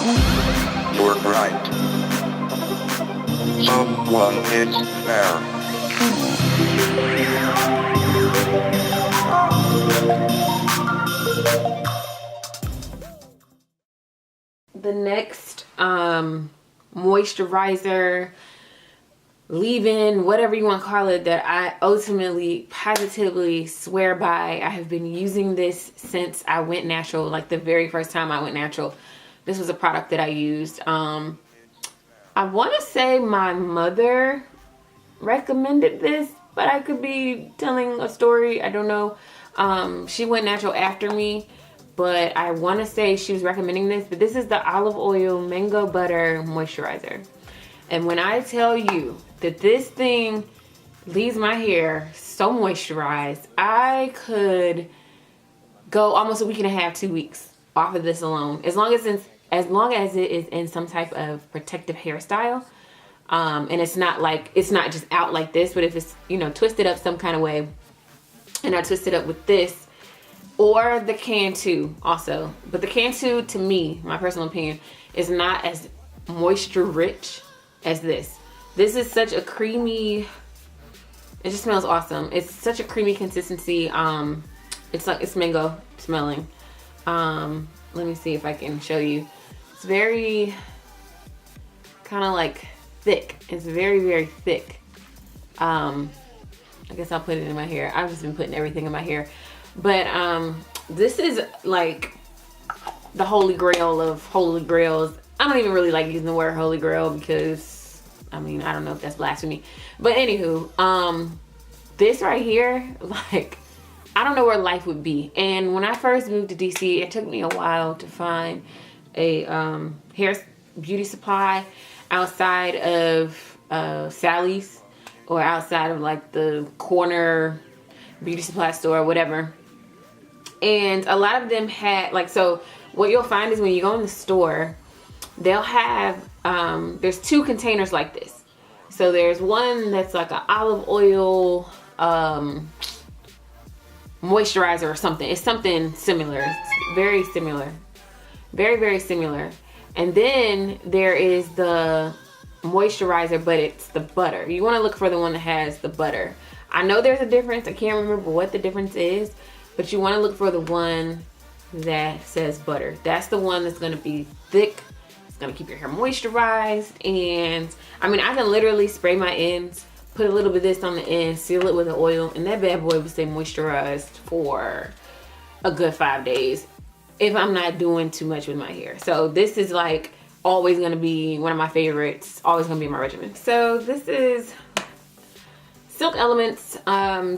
You're right. Someone is there. The next moisturizer, leave-in, whatever you want to call it, that I ultimately positively swear by. I have been using this since I went natural, like the very first time I went natural. This was a product that I used. I want to say my mother recommended this, but I could be telling a story. I don't know. She went natural after me, but I want to say she was recommending this. But this is the olive oil mango butter moisturizer. And when I tell you that this thing leaves my hair so moisturized, I could go almost a week and a half, 2 weeks off of this alone. As long as it is in some type of protective hairstyle. And it's not just out like this, but if it's, you know, twisted up some kind of way, and I twist it up with this, or the can 2 also. But the can 2, to me, my personal opinion, is not as moisture rich as this. This is such a creamy, it just smells awesome. It's such a creamy consistency. It's mango smelling. Let me see if I can show you. It's very kind of like thick. It's very, very thick. I guess I'll put it in my hair. I've just been putting everything in my hair. But this is like the holy grail of holy grails. I don't even really like using the word holy grail because, I mean, I don't know if that's blasphemy. But anywho, this right here, like, I don't know where life would be. And when I first moved to DC, it took me a while to find a hair beauty supply outside of Sally's, or outside of like the corner beauty supply store or whatever. And a lot of them had, like, so what you'll find is when you go in the store, they'll have, there's 2 containers like this. So there's one that's like an olive oil moisturizer or something. It's something similar. It's very similar. Very, very similar. And then there is the moisturizer, but it's the butter. You want to look for the one that has the butter. I know there's a difference. I can't remember what the difference is, but you want to look for the one that says butter. That's the one that's going to be thick. It's going to keep your hair moisturized. And I mean, I can literally spray my ends, put a little bit of this on the end, seal it with the oil, and that bad boy will stay moisturized for a good 5 days if I'm not doing too much with my hair. So this is like always going to be one of my favorites, always going to be in my regimen. So this is Silk Elements.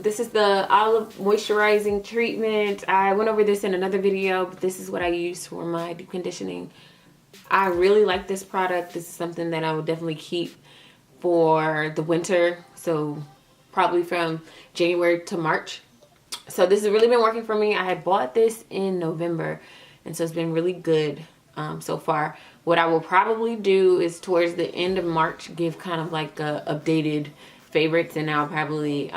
This is the olive moisturizing treatment. I went over this in another video, but this is what I use for my deep conditioning. I really like this product. This is something that I would definitely keep for the winter, so probably from January to March. So this has really been working for me. I had bought this in November, and so it's been really good so far. What I will probably do is towards the end of March give kind of like a updated favorites, and I'll probably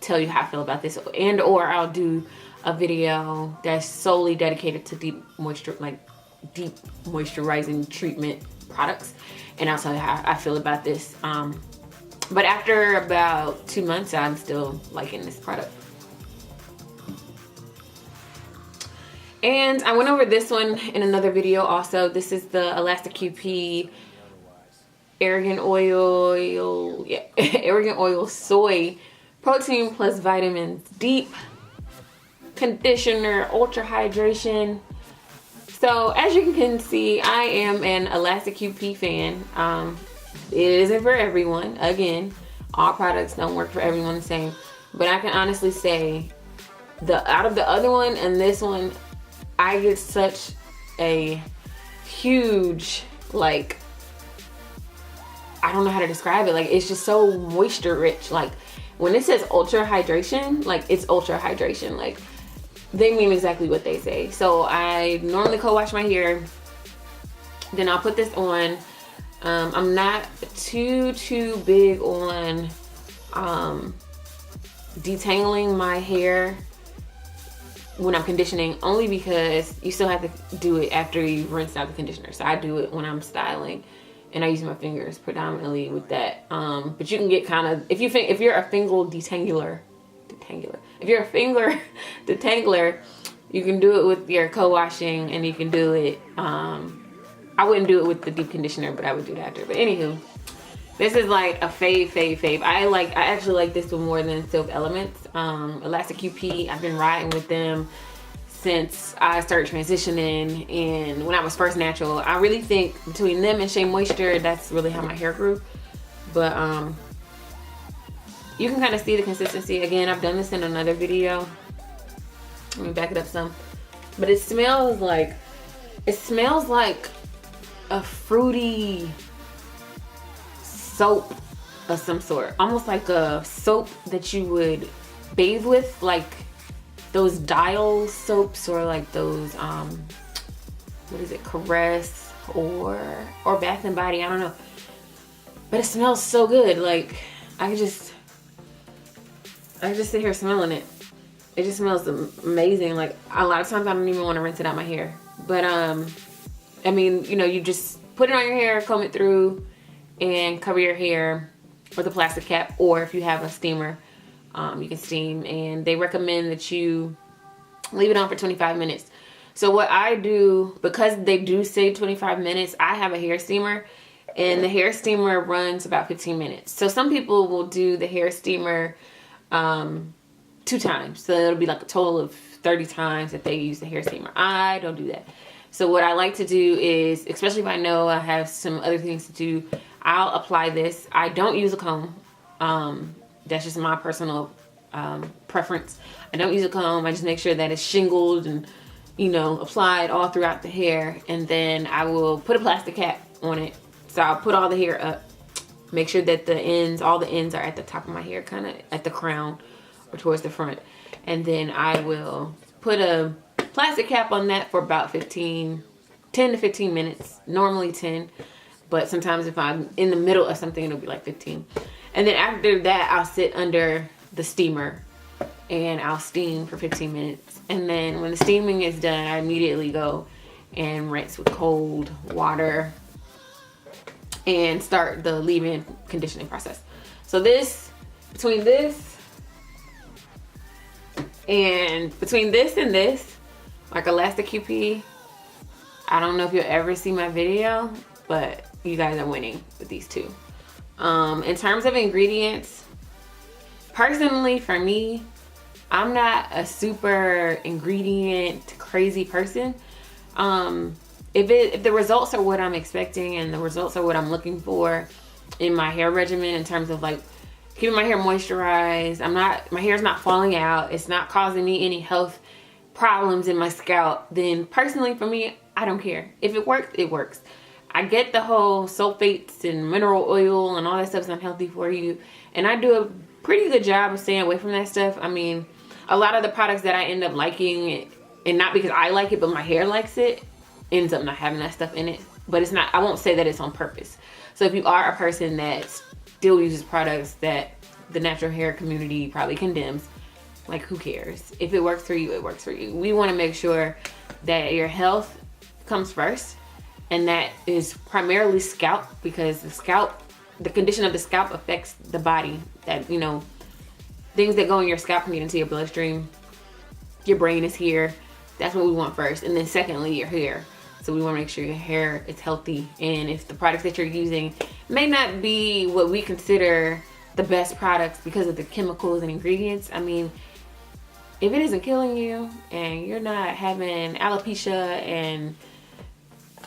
tell you how I feel about this, and or I'll do a video that's solely dedicated to deep moisturizing treatment products, and I'll tell you how I feel about this. But after about 2 months, I'm still liking this product. And I went over this one in another video also. This is the Elasta QP Argan oil, Argan oil soy protein plus vitamins deep conditioner, ultra hydration. So as you can see, I am an Elasta QP fan. It isn't for everyone. Again, all products don't work for everyone the same. But I can honestly say, out of the other one and this one, I get such a huge, like, I don't know how to describe it. Like, it's just so moisture rich. Like, when it says ultra hydration, like, it's ultra hydration. Like, they mean exactly what they say. So I normally co-wash my hair. Then I'll put this on. I'm not too big on detangling my hair when I'm conditioning, only because you still have to do it after you rinse out the conditioner. So I do it when I'm styling, and I use my fingers predominantly with that. But you can get kind of, if you're a finger detangler, if you're a finger detangler, you can do it with your co-washing, and you can do it, I wouldn't do it with the deep conditioner, but I would do it after. But anywho, this is like a fave. I actually like this one more than Silk Elements. Elasta QP, I've been riding with them since I started transitioning, and when I was first natural. I really think between them and Shea Moisture, that's really how my hair grew. But you can kind of see the consistency. Again, I've done this in another video. Let me back it up some. But it smells like a fruity soap of some sort. Almost like a soap that you would bathe with, like those Dial soaps, or like those what is it, Caress or Bath and Body, I don't know. But it smells so good. Like I just sit here smelling it. It just smells amazing. Like a lot of times I don't even want to rinse it out my hair. But I mean, you know, you just put it on your hair, comb it through, and cover your hair with a plastic cap, or if you have a steamer, you can steam. And they recommend that you leave it on for 25 minutes. So what I do, because they do say 25 minutes, I have a hair steamer, and the hair steamer runs about 15 minutes. So some people will do the hair steamer 2 times. So it'll be like a total of 30 times that they use the hair steamer. I don't do that. So what I like to do is, especially if I know I have some other things to do, I'll apply this. I don't use a comb. That's just my personal preference. I don't use a comb. I just make sure that it's shingled and, you know, applied all throughout the hair. And then I will put a plastic cap on it. So I'll put all the hair up. Make sure that all the ends are at the top of my hair, kind of at the crown or towards the front. And then I will put a plastic cap on that for about 10 to 15 minutes. Normally 10. But sometimes if I'm in the middle of something, it'll be like 15. And then after that, I'll sit under the steamer and I'll steam for 15 minutes. And then when the steaming is done, I immediately go and rinse with cold water and start the leave-in conditioning process. So between this and this, like Elasta QP, I don't know if you'll ever see my video, but you guys are winning with these two. In terms of ingredients, personally for me, I'm not a super ingredient crazy person. If the results are what I'm expecting and the results are what I'm looking for in my hair regimen, in terms of like keeping my hair moisturized, my hair's not falling out, it's not causing me any health problems in my scalp, then personally for me, I don't care. If it works, it works. I get the whole sulfates and mineral oil and all that stuff is unhealthy for you, and I do a pretty good job of staying away from that stuff. I mean, a lot of the products that I end up liking, and not because I like it, but my hair likes it, ends up not having that stuff in it. But it's not, I won't say that it's on purpose. So if you are a person that still uses products that the natural hair community probably condemns, like, who cares? If it works for you, it works for you. We want to make sure that your health comes first, and that is primarily scalp, because the condition of the scalp affects the body. That, you know, things that go in your scalp can get into your bloodstream. Your brain is here. That's what we want first. And then secondly, your hair. So we want to make sure your hair is healthy. And if the products that you're using may not be what we consider the best products because of the chemicals and ingredients, I mean, if it isn't killing you and you're not having alopecia and,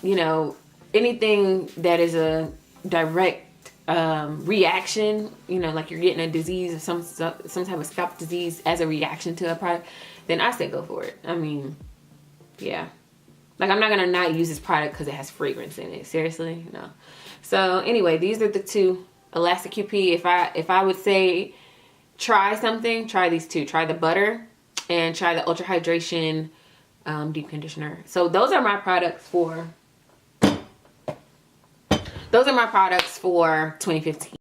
you know, anything that is a direct reaction, you know, like you're getting a disease or some type of scalp disease as a reaction to a product, then I say go for it. I mean, yeah. Like, I'm not gonna not use this product because it has fragrance in it. Seriously, no. So anyway, these are the two. Elasta QP. If I would say try something, try these two. Try the butter and try the Ultra Hydration deep conditioner. So those are my products for 2015.